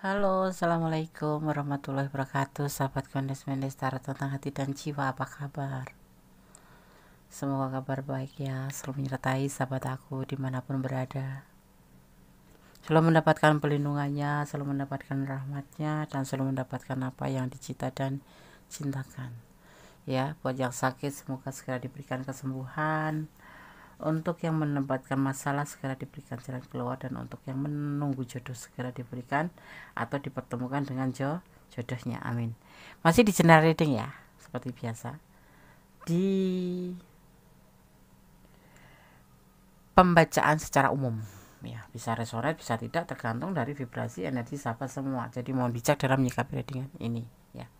Halo, assalamualaikum warahmatullahi wabarakatuh. Sahabat Kondes Mendes Tarot tentang hati dan jiwa, apa kabar? Semoga kabar baik ya, selalu menyertai sahabat aku dimanapun berada. Selalu mendapatkan pelindungannya, selalu mendapatkan rahmatnya, dan selalu mendapatkan apa yang dicita dan cintakan. Ya, buat yang sakit semoga segera diberikan kesembuhan. Untuk yang mendapatkan masalah segera diberikan jalan keluar, dan untuk yang menunggu jodoh segera diberikan atau dipertemukan dengan jodohnya. Amin. Masih di general reading ya, seperti biasa. Di pembacaan secara umum ya, bisa resonate bisa tidak, tergantung dari vibrasi energi sahabat semua. Jadi mohon bijak dalam menyikapi readingan ini ya.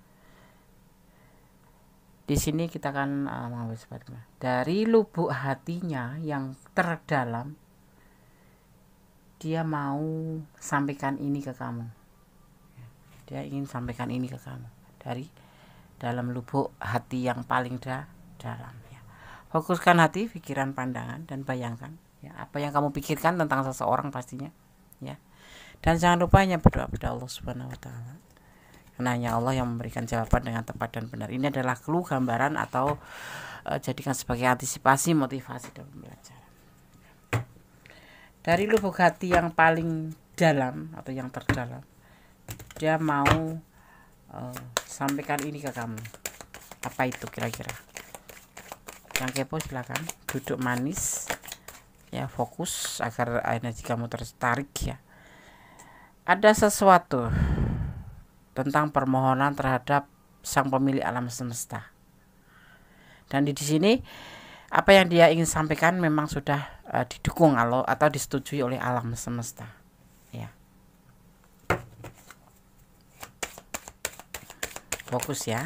Di sini kita akan mengambil sebaliknya dari lubuk hatinya yang terdalam. Dia mau sampaikan ini ke kamu. Dia ingin sampaikan ini ke kamu dari dalam lubuk hati yang paling dalam ya. Fokuskan hati, pikiran, pandangan, dan bayangkan ya apa yang kamu pikirkan tentang seseorang pastinya ya. Dan jangan lupa hanya berdoa pada Allah Subhanahu wa taala. Karena hanya Allah yang memberikan jawaban dengan tepat dan benar. Ini adalah clue, gambaran, atau jadikan sebagai antisipasi, motivasi dalam belajar. Dari lubuk hati yang paling dalam atau yang terdalam, dia mau sampaikan ini ke kamu. Apa itu kira-kira? Yang kepo silakan duduk manis ya, fokus agar energi kamu tertarik ya. Ada sesuatu tentang permohonan terhadap sang pemilik alam semesta. Dan di sini apa yang dia ingin sampaikan memang sudah didukung atau disetujui oleh alam semesta. Ya. Fokus ya.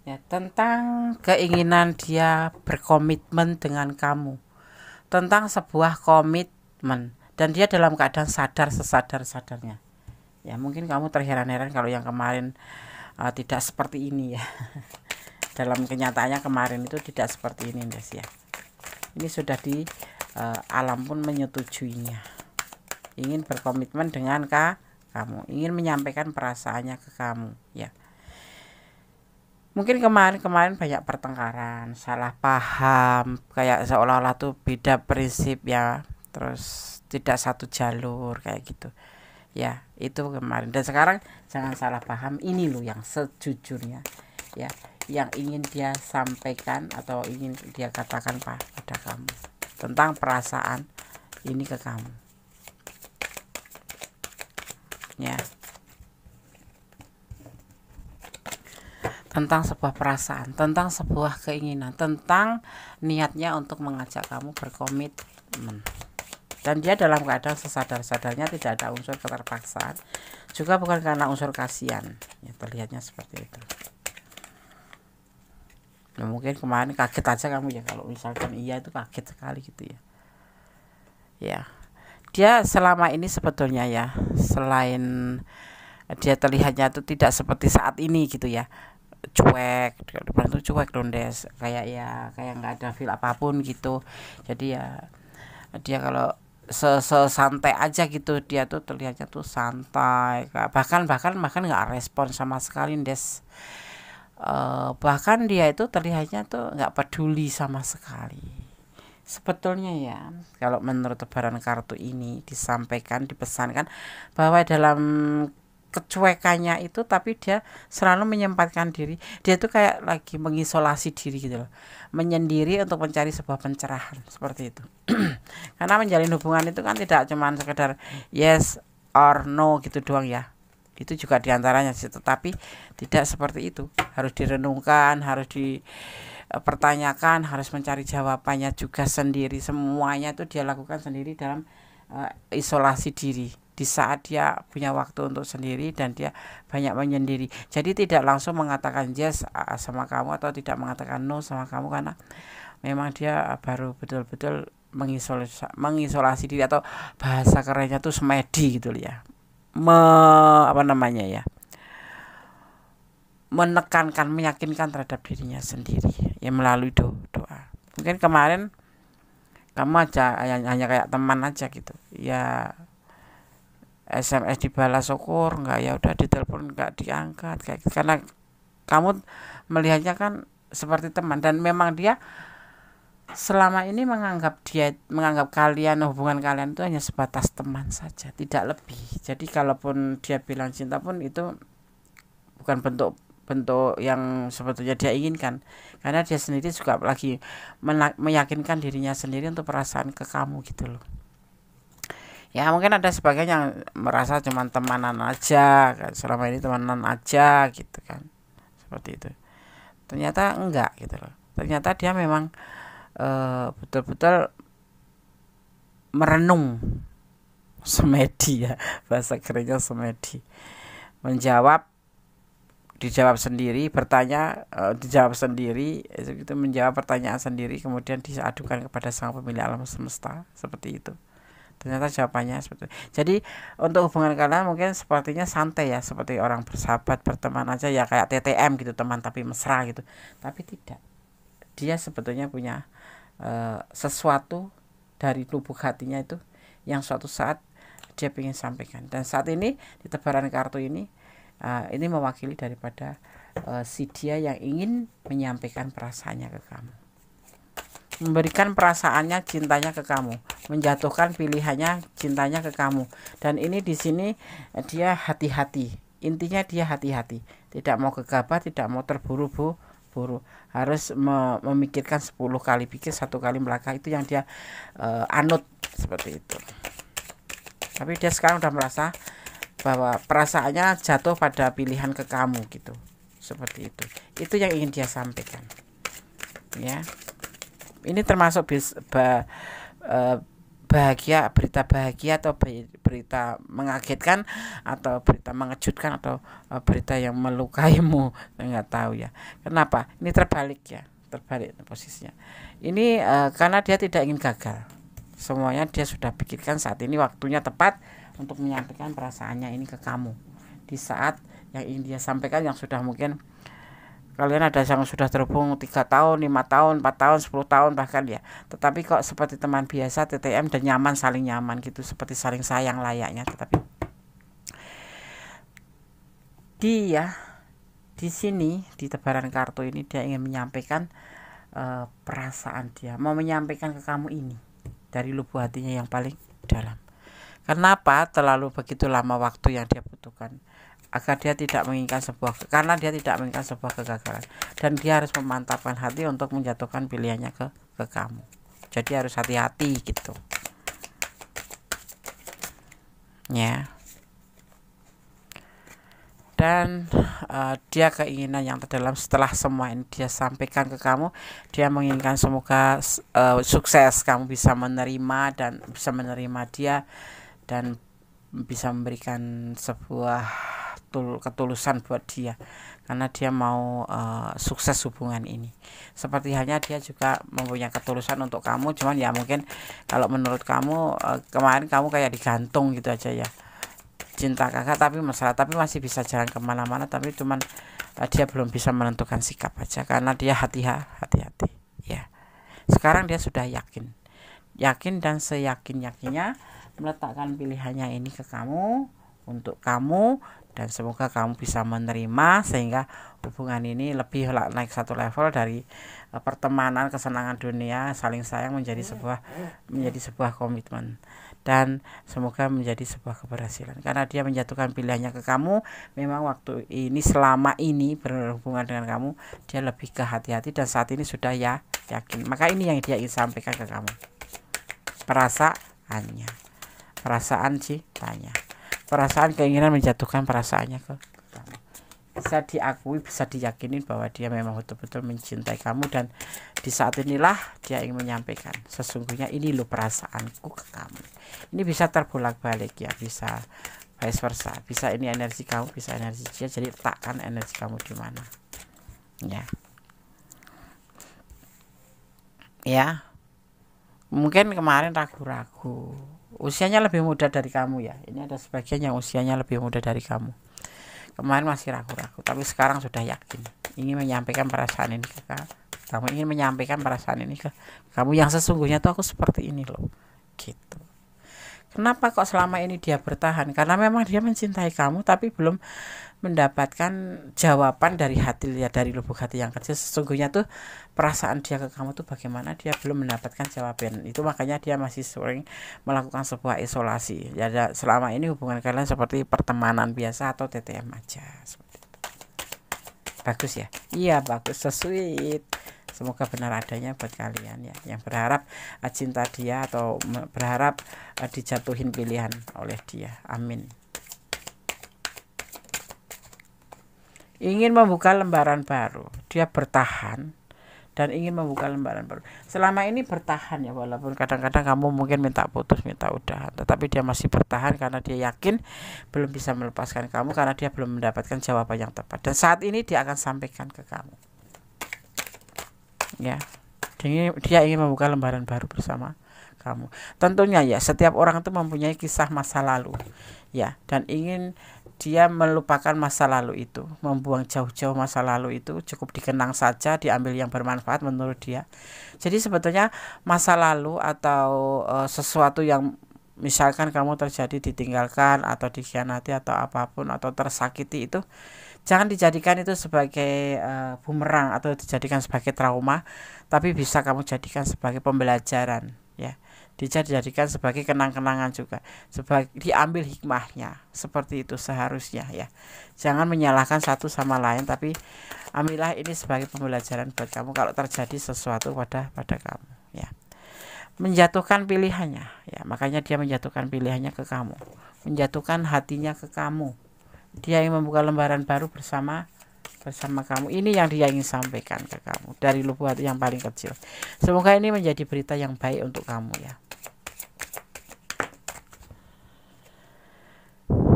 Ya, tentang keinginan dia berkomitmen dengan kamu. Tentang sebuah komitmen, dan dia dalam keadaan sadar sesadar-sadarnya. Ya, mungkin kamu terheran-heran kalau yang kemarin tidak seperti ini ya. Dalam kenyataannya kemarin itu tidak seperti ini guys ya. Ini sudah di alam pun menyetujuinya. Ingin berkomitmen dengan kamu, ingin menyampaikan perasaannya ke kamu ya. Mungkin kemarin banyak pertengkaran, salah paham, kayak seolah-olah tuh beda prinsip ya, terus tidak satu jalur kayak gitu ya. Itu kemarin. Dan sekarang jangan salah paham, ini loh yang sejujurnya ya, yang ingin dia sampaikan atau ingin dia katakan pada kamu tentang perasaan ini ke kamu ya. Tentang sebuah perasaan, tentang sebuah keinginan, tentang niatnya untuk mengajak kamu berkomitmen. Dan dia dalam keadaan sesadar-sadarnya, tidak ada unsur keterpaksaan, juga bukan karena unsur kasihan ya, terlihatnya seperti itu. Nah, mungkin kemarin kaget aja kamu ya, kalau misalkan iya itu kaget sekali gitu ya. Ya, dia selama ini sebetulnya ya, selain dia terlihatnya itu tidak seperti saat ini gitu ya, cuek, depan itu cuek dondes, kayak nggak ada feel apapun gitu. Jadi ya dia kalau santai aja gitu, dia tuh terlihatnya tuh santai, bahkan nggak respon sama sekali des. Bahkan dia itu terlihatnya tuh nggak peduli sama sekali. Sebetulnya ya, kalau menurut tebaran kartu ini disampaikan, dipesankan bahwa dalam kecuekannya itu, tapi dia selalu menyempatkan diri, dia tuh kayak lagi mengisolasi diri gitu loh, menyendiri untuk mencari sebuah pencerahan seperti itu. Karena menjalin hubungan itu kan tidak cuma sekedar yes or no gitu doang ya, itu juga diantaranya sih, tetapi tidak seperti itu, harus direnungkan, harus dipertanyakan, harus mencari jawabannya juga sendiri. Semuanya itu dia lakukan sendiri dalam isolasi diri, di saat dia punya waktu untuk sendiri dan dia banyak menyendiri. Jadi tidak langsung mengatakan yes sama kamu atau tidak mengatakan no sama kamu, karena memang dia baru betul-betul mengisolasi diri, atau bahasa kerennya tuh semedi gitu ya. Menekankan, meyakinkan terhadap dirinya sendiri ya, melalui doa. Mungkin kemarin kamu aja hanya kayak teman aja gitu ya. SMS dibalas syukur enggak, ya udah ditelepon enggak diangkat kayak gitu. Karena kamu melihatnya kan seperti teman, dan memang dia selama ini menganggap kalian, hubungan kalian itu hanya sebatas teman saja, tidak lebih. Jadi kalaupun dia bilang cinta pun itu bukan bentuk yang sebetulnya dia inginkan, karena dia sendiri juga lagi meyakinkan dirinya sendiri untuk perasaan ke kamu gitu loh. Ya mungkin ada sebagian yang merasa cuma temanan aja kan, selama ini temanan aja gitu kan, seperti itu. Ternyata enggak gitu loh. Ternyata dia memang betul-betul merenung, semedi ya, bahasa kerennya semedi, dijawab sendiri, bertanya, dijawab sendiri, itu menjawab pertanyaan sendiri, kemudian diadukan kepada sang pemilik alam semesta, seperti itu. Ternyata jawabannya seperti itu. Jadi untuk hubungan kalian mungkin sepertinya santai ya, seperti orang bersahabat, berteman aja ya, kayak TTM gitu, teman tapi mesra gitu. Tapi tidak, dia sebetulnya punya sesuatu dari lubuk hatinya itu yang suatu saat dia ingin sampaikan. Dan saat ini di tebaran kartu ini mewakili daripada si dia yang ingin menyampaikan perasaannya ke kamu, memberikan perasaannya, cintanya ke kamu, menjatuhkan pilihannya, cintanya ke kamu. Dan ini di sini dia hati-hati. Intinya dia hati-hati, tidak mau gegabah, tidak mau terburu-buru, harus memikirkan 10 kali pikir, 1 kali melangkah. Itu yang dia anut, seperti itu. Tapi dia sekarang udah merasa bahwa perasaannya jatuh pada pilihan ke kamu gitu, seperti itu. Itu yang ingin dia sampaikan ya. Ini termasuk bahagia, berita bahagia atau berita mengagetkan atau berita mengejutkan atau berita yang melukaimu, nggak tahu ya. Kenapa? Ini terbalik ya, terbalik posisinya. Ini karena dia tidak ingin gagal. Semuanya dia sudah pikirkan, saat ini waktunya tepat untuk menyampaikan perasaannya ini ke kamu. Di saat yang ingin dia sampaikan, yang sudah mungkin kalian ada yang sudah terhubung 3 tahun, 5 tahun, 4 tahun, 10 tahun bahkan ya. Tetapi kok seperti teman biasa, TTM, dan nyaman, saling nyaman gitu, seperti saling sayang layaknya. Tetapi dia di sini di tebaran kartu ini dia ingin menyampaikan perasaan dia, mau menyampaikan ke kamu ini dari lubuk hatinya yang paling dalam. Kenapa terlalu begitu lama waktu yang dia butuhkan? Agar dia tidak menginginkan karena dia tidak menginginkan sebuah kegagalan, dan dia harus memantapkan hati untuk menjatuhkan pilihannya ke kamu. Jadi harus hati-hati gitu ya. Dan dia keinginan yang terdalam setelah semua ini dia sampaikan ke kamu, dia menginginkan semoga sukses, kamu bisa menerima dan bisa menerima dia, dan bisa memberikan sebuah ketulusan buat dia, karena dia mau sukses hubungan ini. Seperti halnya dia juga mempunyai ketulusan untuk kamu, cuman ya mungkin kalau menurut kamu kemarin kamu kayak digantung gitu aja ya, cinta kakak tapi masalah, tapi masih bisa jalan kemana-mana, tapi cuman dia belum bisa menentukan sikap aja, karena dia hati-hati ya. Sekarang dia sudah yakin dan seyakin-yakinnya meletakkan pilihannya ini ke kamu, untuk kamu, dan semoga kamu bisa menerima sehingga hubungan ini lebih naik satu level dari pertemanan, kesenangan dunia, saling sayang menjadi sebuah komitmen, dan semoga menjadi sebuah keberhasilan karena dia menjatuhkan pilihannya ke kamu. Memang waktu ini, selama ini berhubungan dengan kamu, dia lebih ke hati-hati, dan saat ini sudah yakin. Maka ini yang dia ingin sampaikan ke kamu, perasaannya, perasaan cintanya, perasaan keinginan menjatuhkan perasaannya ke kamu. Bisa diakui, bisa diyakini bahwa dia memang betul-betul mencintai kamu, dan di saat inilah dia ingin menyampaikan sesungguhnya ini loh perasaanku ke kamu. Ini bisa terbolak-balik ya, bisa vice versa, bisa ini energi kamu, bisa energi dia. Jadi letakkan energi kamu di mana ya. Mungkin kemarin ragu-ragu, usianya lebih muda dari kamu ya. Ini ada sebagian yang usianya lebih muda dari kamu. Kemarin masih ragu-ragu, tapi sekarang sudah yakin ingin menyampaikan perasaan ini ke kamu, ingin menyampaikan perasaan ini ke kamu yang sesungguhnya tuh aku seperti ini loh, gitu. Kenapa kok selama ini dia bertahan? Karena memang dia mencintai kamu tapi belum mendapatkan jawaban dari hati dia, dari lubuk hati yang kecil. Sesungguhnya tuh perasaan dia ke kamu tuh bagaimana, dia belum mendapatkan jawaban. Itu makanya dia masih sering melakukan sebuah isolasi. Ya, selama ini hubungan kalian seperti pertemanan biasa atau TTM aja. Seperti itu. Bagus ya? Iya bagus, sesuai. Semoga benar adanya buat kalian ya, yang berharap cinta dia atau berharap dijatuhin pilihan oleh dia. Amin. Ingin membuka lembaran baru, dia bertahan dan ingin membuka lembaran baru. Selama ini bertahan ya, walaupun kadang-kadang kamu mungkin minta putus, minta udahan, tetapi dia masih bertahan karena dia yakin belum bisa melepaskan kamu, karena dia belum mendapatkan jawaban yang tepat. Dan saat ini dia akan sampaikan ke kamu. Ya, dia ingin membuka lembaran baru bersama kamu. Tentunya ya, setiap orang itu mempunyai kisah masa lalu ya, dan ingin dia melupakan masa lalu itu, membuang jauh-jauh masa lalu itu, cukup dikenang saja, diambil yang bermanfaat menurut dia. Jadi sebetulnya masa lalu atau sesuatu yang misalkan kamu terjadi ditinggalkan atau dikhianati atau apapun atau tersakiti itu, jangan dijadikan itu sebagai bumerang atau dijadikan sebagai trauma, tapi bisa kamu jadikan sebagai pembelajaran ya. Dijadikan sebagai kenang-kenangan juga, sebagai diambil hikmahnya, seperti itu seharusnya ya. Jangan menyalahkan satu sama lain, tapi ambillah ini sebagai pembelajaran buat kamu kalau terjadi sesuatu pada kamu ya. Menjatuhkan pilihannya ya, makanya dia menjatuhkan pilihannya ke kamu, menjatuhkan hatinya ke kamu. Dia ingin membuka lembaran baru bersama kamu. Ini yang dia ingin sampaikan ke kamu dari lubuk hati yang paling kecil. Semoga ini menjadi berita yang baik untuk kamu ya.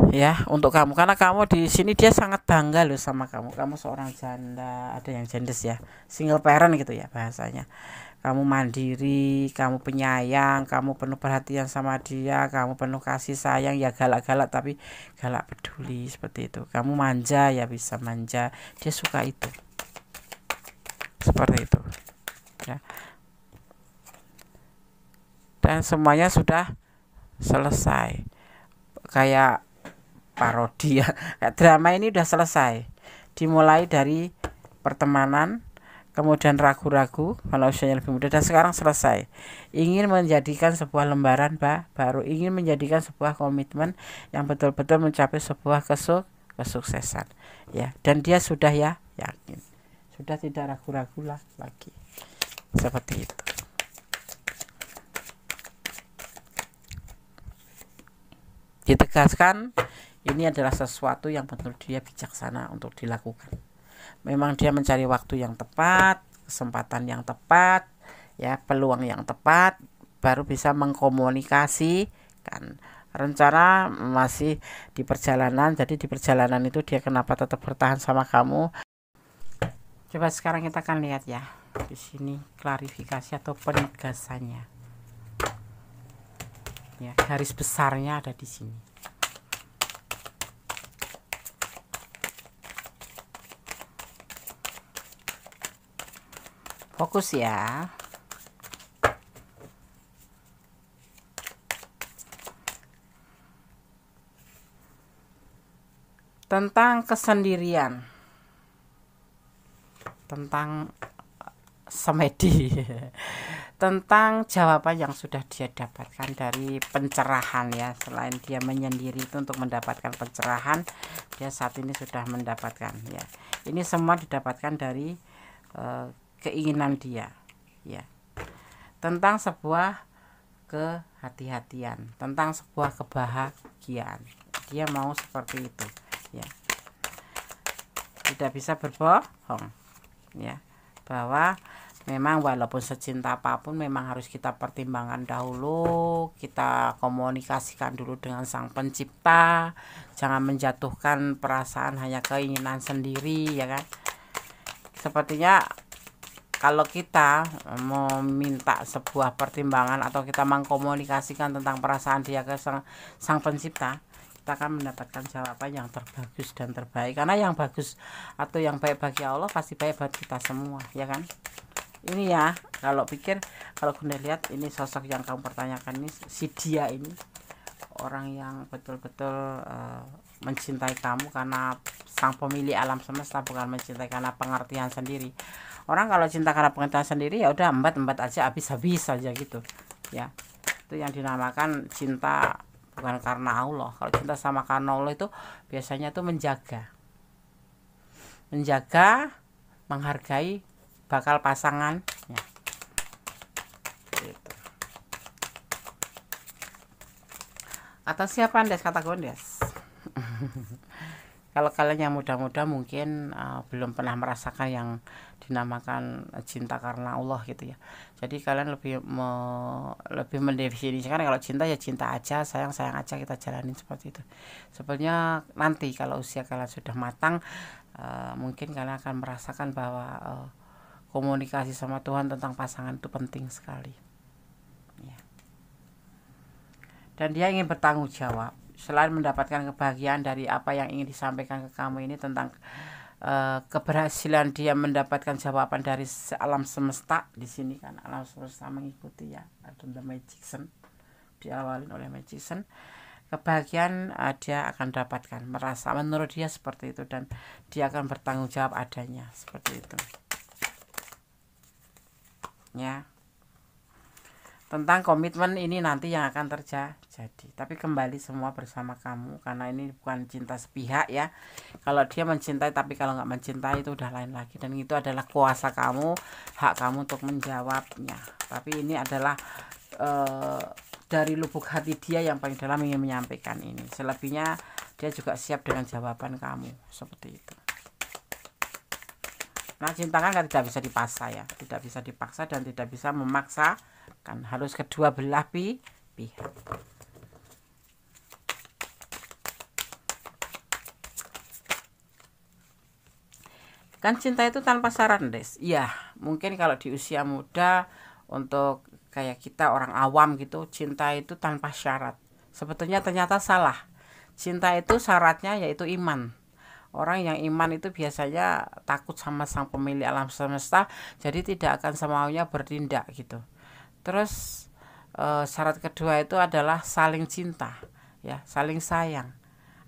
Ya, untuk kamu, karena kamu di sini dia sangat bangga loh sama kamu. Kamu seorang janda, ada yang jendes ya, single parent gitu ya bahasanya. Kamu mandiri, kamu penyayang, kamu penuh perhatian sama dia, kamu penuh kasih sayang ya, galak-galak tapi galak peduli, seperti itu. Kamu manja ya, bisa manja, dia suka itu, seperti itu ya. Dan semuanya sudah selesai, kayak parodi ya, kayak drama ini udah selesai. Dimulai dari pertemanan, kemudian ragu-ragu kalau usianya lebih muda, dan sekarang selesai. Ingin menjadikan sebuah lembaran baru, ingin menjadikan sebuah komitmen yang betul-betul mencapai sebuah kesuksesan ya. Dan dia sudah ya yakin, sudah tidak ragu-ragu lagi, seperti itu. Ditegaskan ini adalah sesuatu yang menurut dia bijaksana untuk dilakukan. Memang dia mencari waktu yang tepat, kesempatan yang tepat, ya, peluang yang tepat, baru bisa mengkomunikasikan. Rencana masih di perjalanan, jadi di perjalanan itu dia kenapa tetap bertahan sama kamu. Coba sekarang kita akan lihat ya, di sini klarifikasi atau penegasannya. Ya, garis besarnya ada di sini. Fokus ya. Tentang kesendirian, tentang semedi, tentang jawaban yang sudah dia dapatkan dari pencerahan ya. Selain dia menyendiri itu untuk mendapatkan pencerahan, dia saat ini sudah mendapatkan ya. Ini semua didapatkan dari keinginan dia ya, tentang sebuah kehati-hatian, tentang sebuah kebahagiaan. Dia mau seperti itu ya, tidak bisa berbohong ya, bahwa memang walaupun secinta apapun memang harus kita pertimbangkan dahulu, kita komunikasikan dulu dengan Sang Pencipta, jangan menjatuhkan perasaan hanya keinginan sendiri ya kan. Sepertinya kalau kita meminta sebuah pertimbangan atau kita mengkomunikasikan tentang perasaan dia ke sang Pencipta, kita akan mendapatkan jawaban yang terbagus dan terbaik. Karena yang bagus atau yang baik bagi Allah pasti baik buat kita semua, ya kan? Ini ya, kalau pikir, kalau Bunda lihat ini sosok yang kamu pertanyakan ini, si dia ini orang yang betul-betul mencintai kamu karena sang pemilik alam semesta, bukan mencintai karena pengertian sendiri. Orang kalau cinta karena pengertian sendiri ya udah embat aja, habis saja gitu ya. Itu yang dinamakan cinta bukan karena Allah. Kalau cinta sama karena Allah itu biasanya tuh menjaga, menghargai bakal pasangan ya. Gitu. Atau siapa Andes, kata Gondes. Kalau kalian yang muda-muda mungkin belum pernah merasakan yang dinamakan cinta karena Allah gitu ya. Jadi kalian lebih mendefinisikan kalau cinta ya cinta aja, sayang aja, kita jalanin seperti itu. Sebenarnya nanti kalau usia kalian sudah matang, mungkin kalian akan merasakan bahwa komunikasi sama Tuhan tentang pasangan itu penting sekali ya. Dan dia ingin bertanggung jawab. Selain mendapatkan kebahagiaan dari apa yang ingin disampaikan ke kamu ini tentang keberhasilan dia mendapatkan jawaban dari alam semesta, di sini kan alam semesta mengikuti ya, ada the magician, diawalin oleh magician. Kebahagiaan dia akan dapatkan, merasa menurut dia seperti itu, dan dia akan bertanggung jawab adanya seperti itu ya. Tentang komitmen ini nanti yang akan terjadi. Tapi kembali semua bersama kamu, karena ini bukan cinta sepihak ya. Kalau dia mencintai, tapi kalau nggak mencintai itu udah lain lagi, dan itu adalah kuasa kamu, hak kamu untuk menjawabnya. Tapi ini adalah dari lubuk hati dia yang paling dalam ingin menyampaikan ini. Selebihnya dia juga siap dengan jawaban kamu seperti itu. Nah, cinta kan tidak bisa dipaksa ya, tidak bisa dipaksa dan tidak bisa memaksa, kan harus kedua belah pihak. Kan cinta itu tanpa syarat, Des. Iya, mungkin kalau di usia muda untuk kayak kita orang awam gitu, cinta itu tanpa syarat. Sebetulnya ternyata salah. Cinta itu syaratnya yaitu iman. Orang yang iman itu biasanya takut sama sang pemilik alam semesta, jadi tidak akan semaunya bertindak gitu. Terus syarat kedua itu adalah saling cinta ya, saling sayang.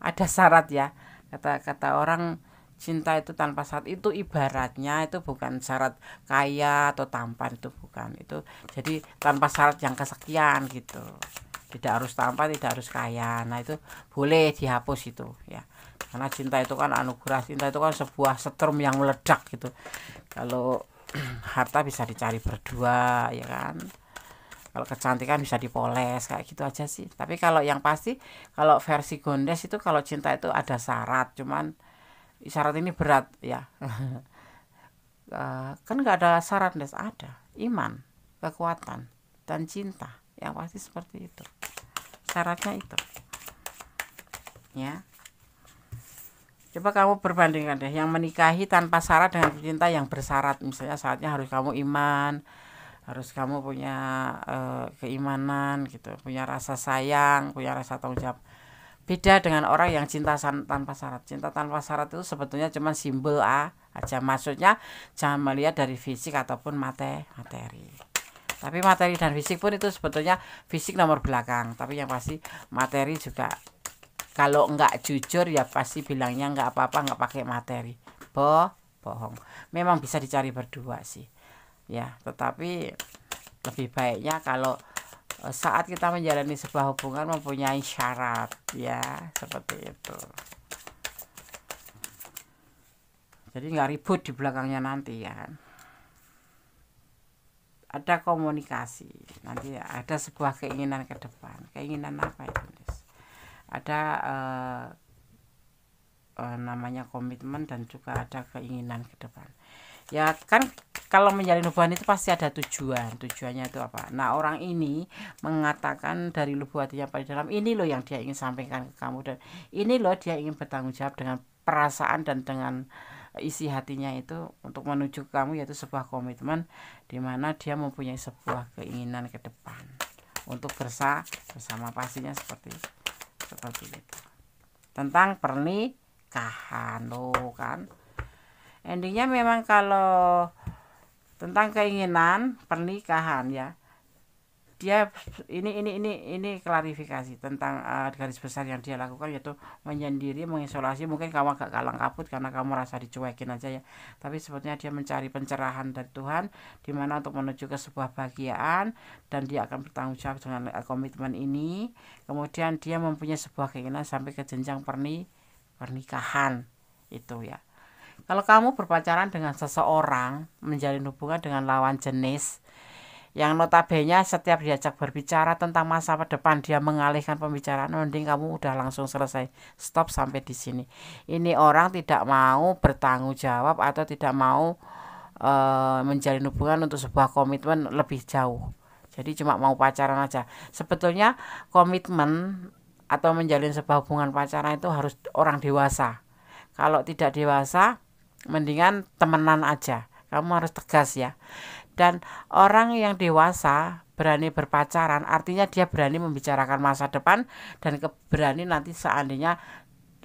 Ada syarat ya, kata orang cinta itu tanpa syarat itu ibaratnya itu bukan syarat kaya atau tampan, itu bukan. Itu jadi tanpa syarat yang kesekian gitu, tidak harus tampan, tidak harus kaya. Nah itu boleh dihapus itu ya, karena cinta itu kan anugerah, cinta itu kan sebuah setrum yang meledak gitu. Kalau harta bisa dicari berdua ya kan, kalau kecantikan bisa dipoles, kayak gitu aja sih. Tapi kalau yang pasti, kalau versi Gondes itu kalau cinta itu ada syarat, cuman syarat ini berat ya. Kan nggak ada syarat, Des. Ada iman, kekuatan, dan cinta, yang pasti seperti itu syaratnya itu ya. Coba kamu perbandingkan deh, yang menikahi tanpa syarat dengan cinta yang bersyarat. Misalnya syaratnya harus kamu iman, harus kamu punya keimanan gitu, punya rasa sayang, punya rasa tanggung jawab. Beda dengan orang yang cinta tanpa syarat. Cinta tanpa syarat itu sebetulnya cuma simbol aja. Maksudnya jangan melihat dari fisik ataupun materi. Tapi materi dan fisik pun itu sebetulnya fisik nomor belakang. Tapi yang pasti materi juga, kalau nggak jujur ya pasti bilangnya nggak apa-apa, nggak pakai materi. Bohong. Memang bisa dicari berdua sih ya, tetapi lebih baiknya kalau saat kita menjalani sebuah hubungan mempunyai syarat ya, seperti itu. Jadi nggak ribut di belakangnya nanti ya. Ada komunikasi, nanti ada sebuah keinginan ke depan. Keinginan apa itu? Ada namanya komitmen, dan juga ada keinginan ke depan. Ya kan, kalau menjalin hubungan itu pasti ada tujuannya itu apa. Nah orang ini mengatakan dari lubuk hatinya paling dalam, ini loh yang dia ingin sampaikan ke kamu, dan ini loh dia ingin bertanggung jawab dengan perasaan dan dengan isi hatinya itu untuk menuju ke kamu, yaitu sebuah komitmen di mana dia mempunyai sebuah keinginan ke depan untuk bersama, pastinya seperti itu. Tentang pernikahan loh kan. Endingnya memang kalau tentang keinginan pernikahan ya. Dia ini klarifikasi tentang garis besar yang dia lakukan, yaitu menyendiri, mengisolasi. Mungkin kamu agak kalang kabut karena kamu rasa dicuekin aja ya, tapi sebetulnya dia mencari pencerahan dari Tuhan, dimana untuk menuju ke sebuah kebahagiaan, dan dia akan bertanggung jawab dengan komitmen ini. Kemudian dia mempunyai sebuah keinginan sampai ke jenjang pernikahan itu ya. Kalau kamu berpacaran dengan seseorang, menjalin hubungan dengan lawan jenis, yang notabene setiap diajak berbicara tentang masa depan dia mengalihkan pembicaraan, mending kamu udah langsung selesai, stop sampai di sini. Ini orang tidak mau bertanggung jawab atau tidak mau menjalin hubungan untuk sebuah komitmen lebih jauh. Jadi cuma mau pacaran aja. Sebetulnya komitmen atau menjalin sebuah hubungan pacaran itu harus orang dewasa. Kalau tidak dewasa, mendingan temenan aja. Kamu harus tegas ya. Dan orang yang dewasa berani berpacaran, artinya dia berani membicarakan masa depan dan berani nanti seandainya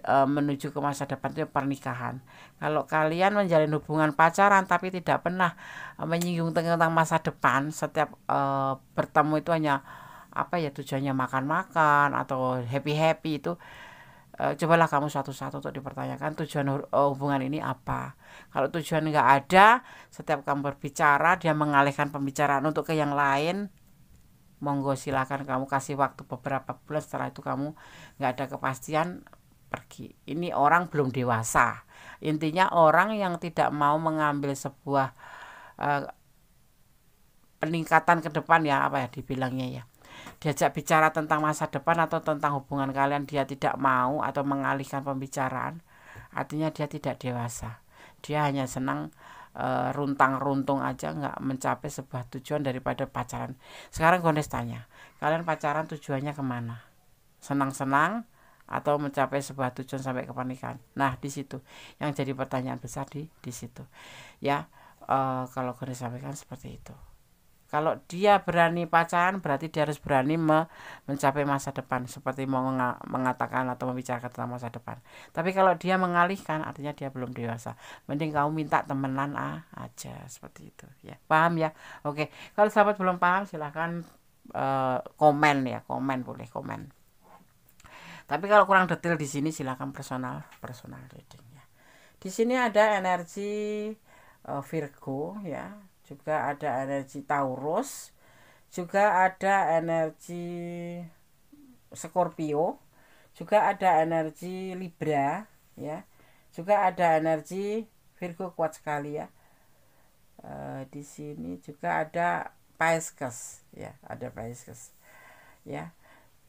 menuju ke masa depan itu pernikahan. Kalau kalian menjalin hubungan pacaran tapi tidak pernah menyinggung tentang masa depan, setiap bertemu itu hanya tujuannya makan-makan atau happy-happy, itu cobalah kamu satu-satu untuk dipertanyakan tujuan hubungan ini apa. Kalau tujuan nggak ada, setiap kamu berbicara dia mengalihkan pembicaraan untuk ke yang lain, monggo silakan kamu kasih waktu beberapa bulan, setelah itu kamu nggak ada kepastian, pergi. Ini orang belum dewasa. Intinya orang yang tidak mau mengambil sebuah peningkatan ke depan ya, dibilangnya ya, diajak bicara tentang masa depan atau tentang hubungan kalian, dia tidak mau atau mengalihkan pembicaraan, artinya dia tidak dewasa. Dia hanya senang runtang-runtung aja, nggak mencapai sebuah tujuan daripada pacaran. Sekarang Gones tanya, kalian pacaran tujuannya kemana? Senang-senang atau mencapai sebuah tujuan sampai ke pernikahan? Nah, di situ yang jadi pertanyaan besar, di situ ya. Kalau Gones sampaikan seperti itu. Kalau dia berani pacaran, berarti dia harus berani mencapai masa depan, seperti mau mengatakan atau membicarakan tentang masa depan. Tapi kalau dia mengalihkan, artinya dia belum dewasa. Mending kamu minta temenan aja, seperti itu ya. Paham ya? Oke. Kalau sahabat belum paham, silahkan komen ya, boleh komen. Tapi kalau kurang detail di sini, silahkan personal reading ya. Di sini ada energi Virgo ya. Juga ada energi Taurus, juga ada energi Scorpio, juga ada energi Libra ya, juga ada energi Virgo, kuat sekali ya. Di sini juga ada Pisces ya, ada Pisces ya.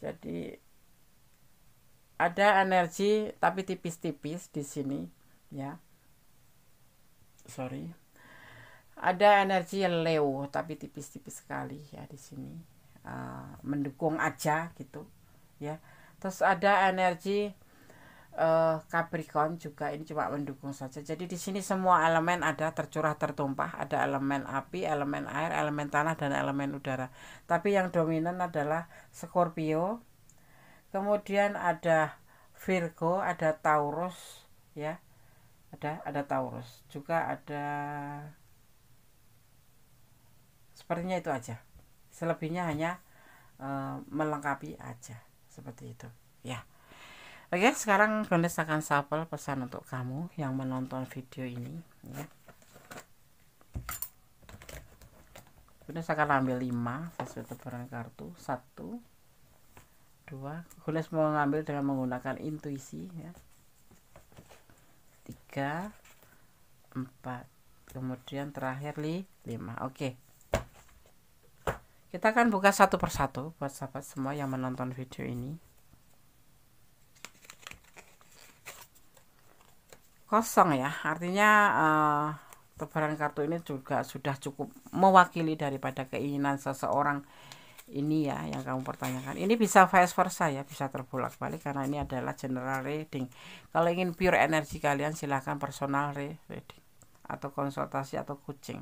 Jadi ada energi tapi tipis-tipis di sini ya. Ada energi Leo tapi tipis-tipis sekali ya di sini, mendukung aja gitu ya. Terus ada energi Capricorn juga, ini cuma mendukung saja. Jadi di sini semua elemen ada tercurah tertumpah, ada elemen api, elemen air, elemen tanah, dan elemen udara. Tapi yang dominan adalah Scorpio, kemudian ada Virgo, ada Taurus ya, ada Taurus juga, ada, sepertinya itu aja. Selebihnya hanya melengkapi aja, seperti itu ya. Oke, sekarang Gones akan shuffle pesan untuk kamu yang menonton video ini ya. Gones akan ambil 5 sesuai tebaran kartu. 1, 2. Gones mau ngambil dengan menggunakan intuisi ya. 3, 4. Kemudian terakhir 5. Oke. Kita akan buka satu persatu buat sahabat semua yang menonton video ini. Kosong ya, artinya tebaran kartu ini juga sudah cukup mewakili daripada keinginan seseorang ini ya, yang kamu pertanyakan. Ini bisa vice versa ya, bisa terbolak-balik karena ini adalah general reading. Kalau ingin pure energi kalian, silahkan personal reading atau konsultasi atau coaching.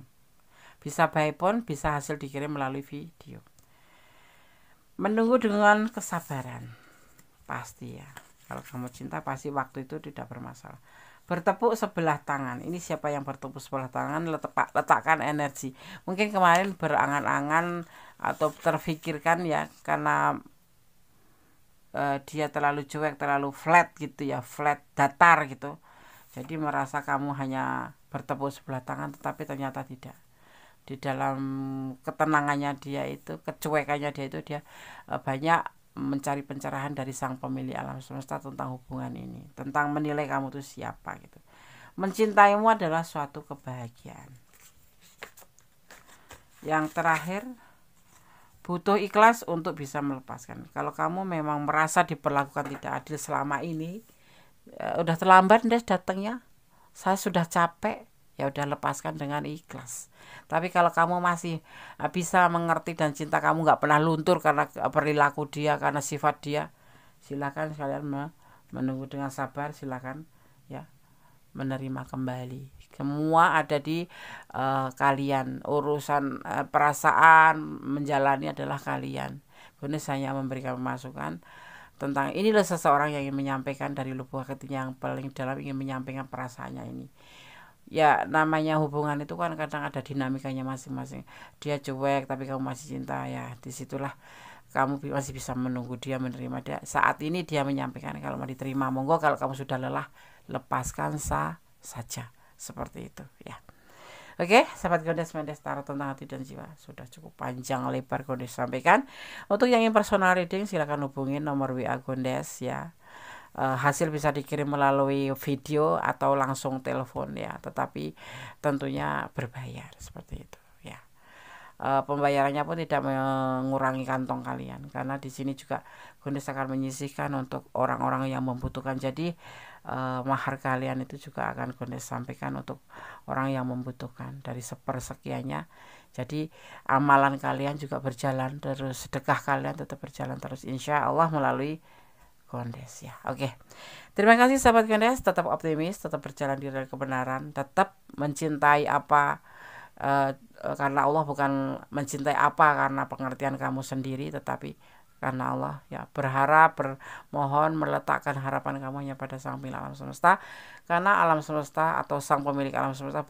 Bisa by phone, bisa hasil dikirim melalui video. Menunggu dengan kesabaran, pasti ya. Kalau kamu cinta, pasti waktu itu tidak bermasalah. bertepuk sebelah tangan. Ini siapa yang bertepuk sebelah tangan? Letakkan energi. Mungkin kemarin berangan-angan atau terfikirkan ya, karena dia terlalu cuek, terlalu flat gitu ya, flat, datar gitu. Jadi merasa kamu hanya bertepuk sebelah tangan, tetapi ternyata tidak. Di dalam ketenangannya dia itu, kecuekannya dia itu, dia banyak mencari pencerahan dari sang pemilik alam semesta tentang hubungan ini, tentang menilai kamu itu siapa gitu. Mencintaimu adalah suatu kebahagiaan. Yang terakhir, butuh ikhlas untuk bisa melepaskan. Kalau kamu memang merasa diperlakukan tidak adil selama ini, udah terlambat deh datangnya. Saya sudah capek, ya udah lepaskan dengan ikhlas. Tapi kalau kamu masih bisa mengerti dan cinta kamu nggak pernah luntur karena perilaku dia, karena sifat dia, silakan kalian menunggu dengan sabar, silakan ya menerima kembali. Semua ada di kalian. Urusan perasaan menjalani adalah kalian. Bonus hanya memberikan masukan tentang inilah seseorang yang ingin menyampaikan dari lubuk hatinya yang paling dalam, ingin menyampaikan perasaannya ini. Ya namanya hubungan itu kan kadang ada dinamikanya masing-masing. Dia cuek tapi kamu masih cinta, ya disitulah kamu masih bisa menunggu dia, menerima dia. Saat ini dia menyampaikan, kalau mau diterima monggo, kalau kamu sudah lelah lepaskan saja, seperti itu ya. Oke, sahabat Gondes Mendes Tarot tentang hati dan jiwa, sudah cukup panjang lebar Gondes sampaikan. Untuk yang ingin personal reading silakan hubungi nomor WA Gondes ya. Hasil bisa dikirim melalui video atau langsung telepon ya, tetapi tentunya berbayar seperti itu ya. Pembayarannya pun tidak mengurangi kantong kalian, karena di sini juga Gondes akan menyisihkan untuk orang-orang yang membutuhkan. Jadi mahar kalian itu juga akan Gondes sampaikan untuk orang yang membutuhkan dari sepersekiannya. Jadi amalan kalian juga berjalan terus, sedekah kalian tetap berjalan terus, insya Allah melalui Gondes ya. Oke. Terima kasih sahabat Gondes, tetap optimis, tetap berjalan di rel kebenaran, tetap mencintai apa karena Allah, bukan mencintai apa karena pengertian kamu sendiri, tetapi karena Allah ya. Berharap, bermohon, meletakkan harapan kamu hanya pada sang pemilik alam semesta, karena alam semesta atau sang pemilik alam semesta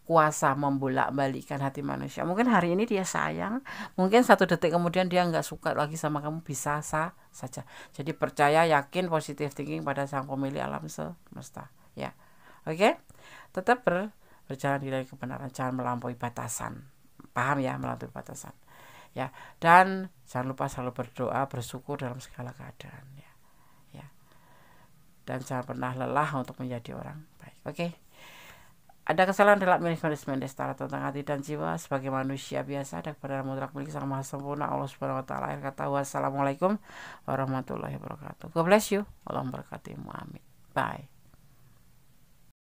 kuasa membolak-balikkan hati manusia. Mungkin hari ini dia sayang, mungkin satu detik kemudian dia nggak suka lagi sama kamu, bisa saja. Jadi percaya, yakin, positive thinking pada sang pemilik alam semesta ya. Oke, tetap berjalan di dalam kebenaran, jangan melampaui batasan, paham ya, melampaui batasan ya. Dan jangan lupa selalu berdoa, bersyukur dalam segala keadaan ya. Dan jangan pernah lelah untuk menjadi orang baik. Oke. Ada kesalahan dalam milik Gondes Mendes Tarot tentang hati dan jiwa sebagai manusia biasa, ada kepada mutlak milik Sang Maha Sempurna Allah Subhanahu wa taala. Akhir kata, wassalamualaikum warahmatullahi wabarakatuh. God bless you. Allah memberkatimu. Amin. Bye.